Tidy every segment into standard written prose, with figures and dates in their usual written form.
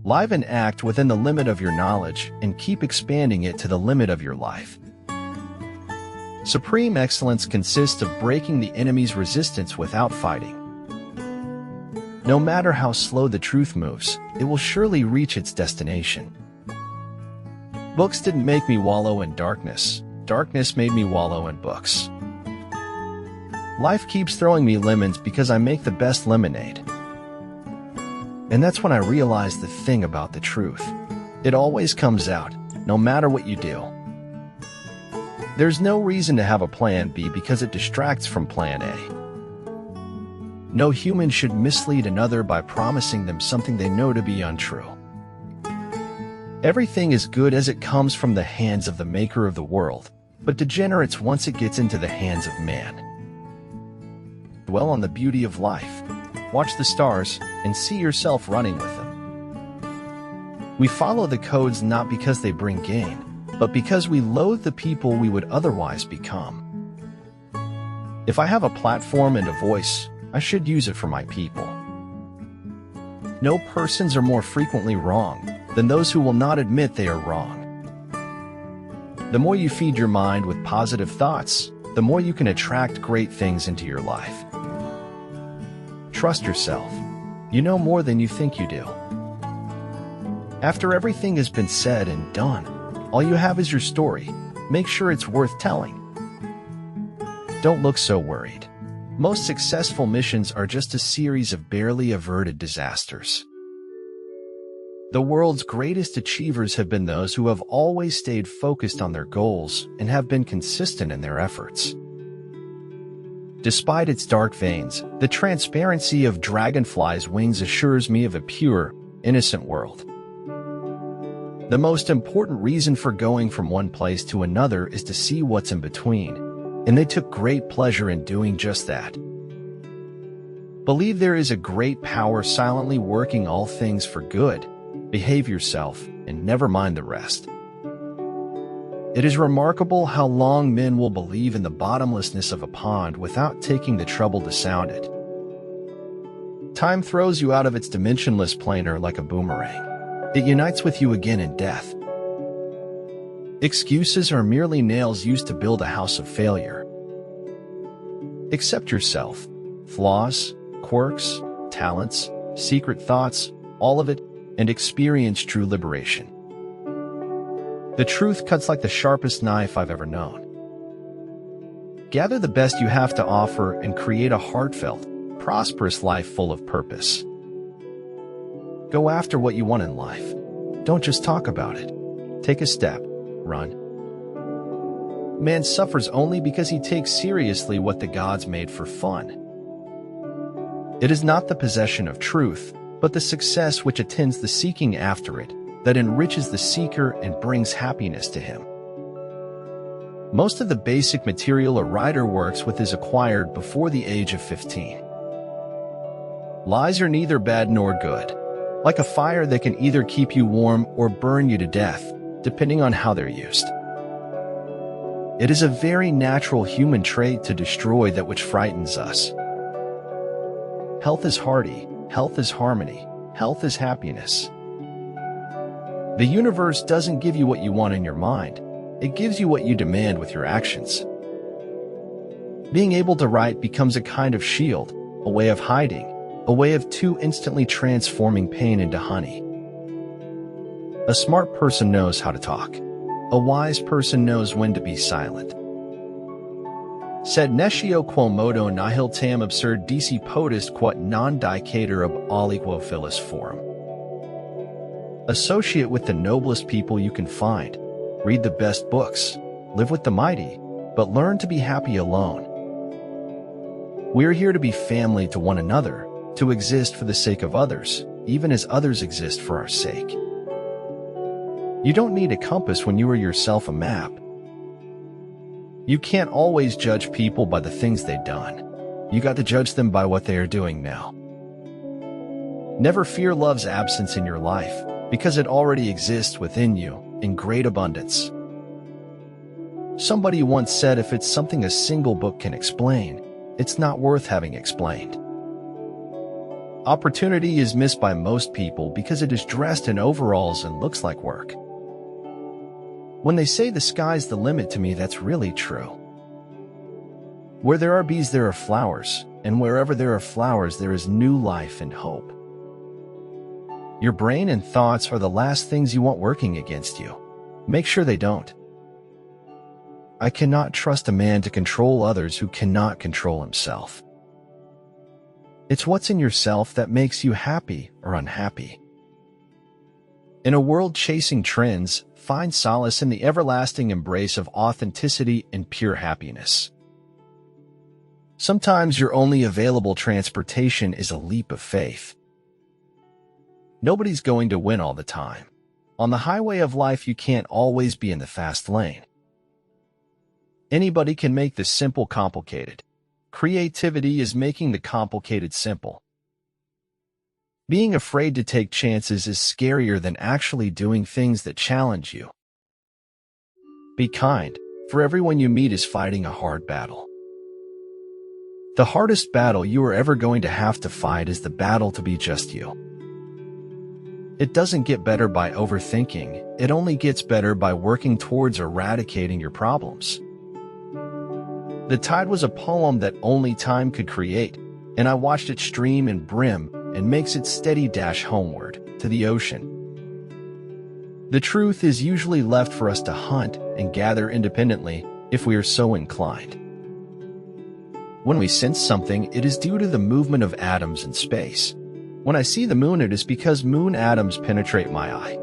Live and act within the limit of your knowledge and keep expanding it to the limit of your life. Supreme excellence consists of breaking the enemy's resistance without fighting. No matter how slow the truth moves, it will surely reach its destination. Books didn't make me wallow in darkness. Darkness made me wallow in books. Life keeps throwing me lemons because I make the best lemonade. And that's when I realized the thing about the truth. It always comes out, no matter what you do. There's no reason to have a plan B because it distracts from plan A. No human should mislead another by promising them something they know to be untrue. Everything is good as it comes from the hands of the maker of the world, but degenerates once it gets into the hands of man. Dwell on the beauty of life. Watch the stars, and see yourself running with them. We follow the codes not because they bring gain, but because we loathe the people we would otherwise become. If I have a platform and a voice, I should use it for my people. No persons are more frequently wrong than those who will not admit they are wrong. The more you feed your mind with positive thoughts, the more you can attract great things into your life. Trust yourself. You know more than you think you do. After everything has been said and done, all you have is your story. Make sure it's worth telling. Don't look so worried. Most successful missions are just a series of barely averted disasters. The world's greatest achievers have been those who have always stayed focused on their goals and have been consistent in their efforts. Despite its dark veins, the transparency of dragonflies' wings assures me of a pure, innocent world. The most important reason for going from one place to another is to see what's in between, and they took great pleasure in doing just that. Believe there is a great power silently working all things for good. Behave yourself, and never mind the rest. It is remarkable how long men will believe in the bottomlessness of a pond without taking the trouble to sound it. Time throws you out of its dimensionless planar like a boomerang. It unites with you again in death. Excuses are merely nails used to build a house of failure. Accept yourself, flaws, quirks, talents, secret thoughts, all of it, and experience true liberation. The truth cuts like the sharpest knife I've ever known. Gather the best you have to offer and create a heartfelt, prosperous life full of purpose. Go after what you want in life. Don't just talk about it. Take a step. Run. Man suffers only because he takes seriously what the gods made for fun. It is not the possession of truth, but the success which attends the seeking after it, that enriches the seeker and brings happiness to him. Most of the basic material a writer works with is acquired before the age of 15. Lies are neither bad nor good, like a fire that can either keep you warm or burn you to death, depending on how they're used. It is a very natural human trait to destroy that which frightens us. Health is hearty, health is harmony, health is happiness. The universe doesn't give you what you want in your mind. It gives you what you demand with your actions. Being able to write becomes a kind of shield, a way of hiding, a way of instantly transforming pain into honey. A smart person knows how to talk. A wise person knows when to be silent. Sed nescio quomodo nihil tam absurdici potest quod non dicator ob aliquo filis forum. Associate with the noblest people you can find. Read the best books. Live with the mighty, but learn to be happy alone. We're here to be family to one another, to exist for the sake of others, even as others exist for our sake. You don't need a compass when you are yourself a map. You can't always judge people by the things they've done. You got to judge them by what they are doing now. Never fear love's absence in your life, because it already exists within you in great abundance. Somebody once said if it's something a single book can explain, it's not worth having explained. Opportunity is missed by most people because it is dressed in overalls and looks like work. When they say the sky's the limit to me, that's really true. Where there are bees, there are flowers, and wherever there are flowers, there is new life and hope. Your brain and thoughts are the last things you want working against you. Make sure they don't. I cannot trust a man to control others who cannot control himself. It's what's in yourself that makes you happy or unhappy. In a world chasing trends, find solace in the everlasting embrace of authenticity and pure happiness. Sometimes your only available transportation is a leap of faith. Nobody's going to win all the time. On the highway of life, you can't always be in the fast lane. Anybody can make the simple complicated. Creativity is making the complicated simple. Being afraid to take chances is scarier than actually doing things that challenge you. Be kind, for everyone you meet is fighting a hard battle. The hardest battle you are ever going to have to fight is the battle to be just you. It doesn't get better by overthinking, it only gets better by working towards eradicating your problems. The Tide was a poem that only time could create, and I watched it stream and brim and makes its steady dash homeward to the ocean. The truth is usually left for us to hunt and gather independently if we are so inclined. When we sense something, it is due to the movement of atoms in space. When I see the moon, it is because moon atoms penetrate my eye.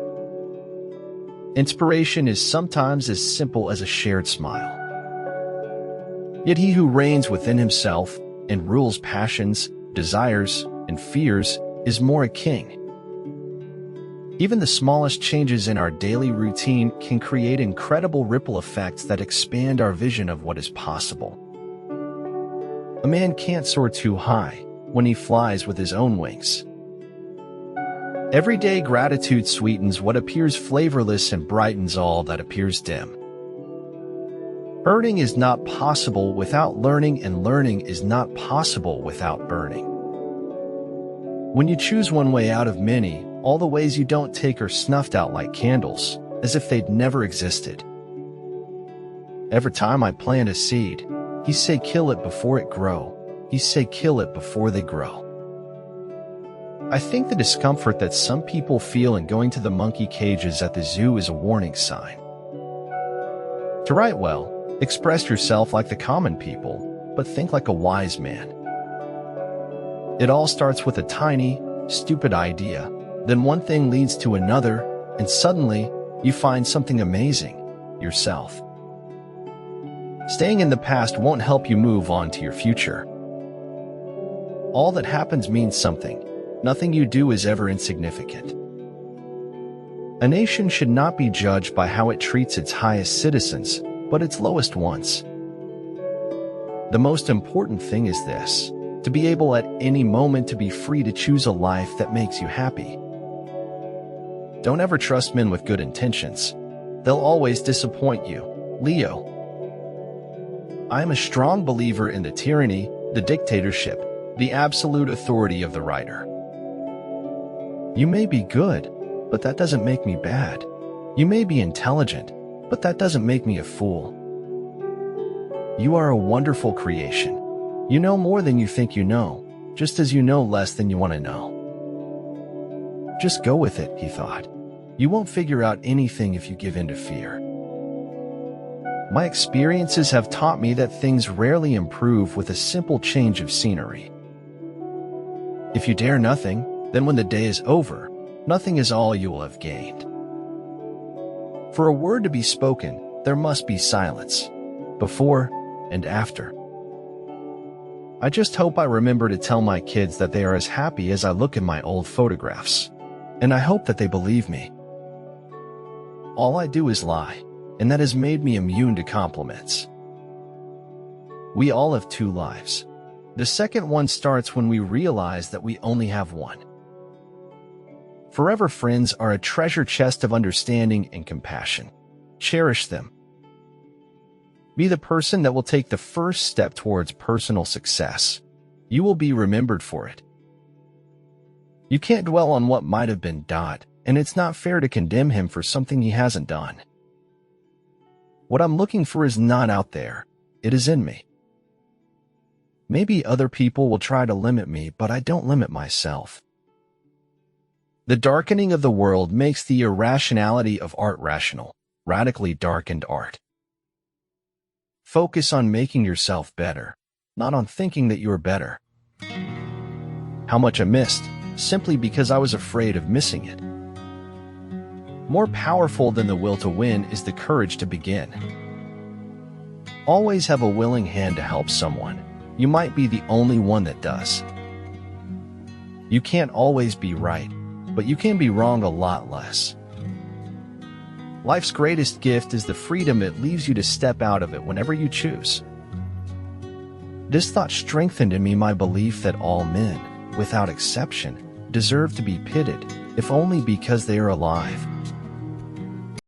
Inspiration is sometimes as simple as a shared smile. Yet he who reigns within himself and rules passions, desires, and fears is more a king. Even the smallest changes in our daily routine can create incredible ripple effects that expand our vision of what is possible. A man can't soar too high when he flies with his own wings. Everyday gratitude sweetens what appears flavorless and brightens all that appears dim. Burning is not possible without learning, and learning is not possible without burning. When you choose one way out of many, all the ways you don't take are snuffed out like candles, as if they'd never existed. Every time I plant a seed, he say kill it before it grow. He say kill it before they grow. I think the discomfort that some people feel in going to the monkey cages at the zoo is a warning sign. To write well, express yourself like the common people, but think like a wise man. It all starts with a tiny, stupid idea. Then one thing leads to another, and suddenly, you find something amazing, yourself. Staying in the past won't help you move on to your future. All that happens means something. Nothing you do is ever insignificant. A nation should not be judged by how it treats its highest citizens, but its lowest ones. The most important thing is this: to be able at any moment to be free to choose a life that makes you happy. Don't ever trust men with good intentions. They'll always disappoint you. Leo. I am a strong believer in the tyranny, the dictatorship, the absolute authority of the writer. You may be good, but that doesn't make me bad. You may be intelligent, but that doesn't make me a fool. You are a wonderful creation. You know more than you think you know, just as you know less than you want to know. Just go with it, he thought. You won't figure out anything if you give in to fear. My experiences have taught me that things rarely improve with a simple change of scenery. If you dare nothing, then when the day is over, nothing is all you will have gained. For a word to be spoken, there must be silence, before and after. I just hope I remember to tell my kids that they are as happy as I look in my old photographs, and I hope that they believe me. All I do is lie, and that has made me immune to compliments. We all have two lives. The second one starts when we realize that we only have one. Forever friends are a treasure chest of understanding and compassion. Cherish them. Be the person that will take the first step towards personal success. You will be remembered for it. You can't dwell on what might have been. And it's not fair to condemn him for something he hasn't done. What I'm looking for is not out there. It is in me. Maybe other people will try to limit me, but I don't limit myself. The darkening of the world makes the irrationality of art rational, radically darkened art. Focus on making yourself better, not on thinking that you're better. How much I missed, simply because I was afraid of missing it. More powerful than the will to win is the courage to begin. Always have a willing hand to help someone. You might be the only one that does. You can't always be right, but you can be wrong a lot less. Life's greatest gift is the freedom it leaves you to step out of it whenever you choose. This thought strengthened in me my belief that all men, without exception, deserve to be pitied, if only because they are alive.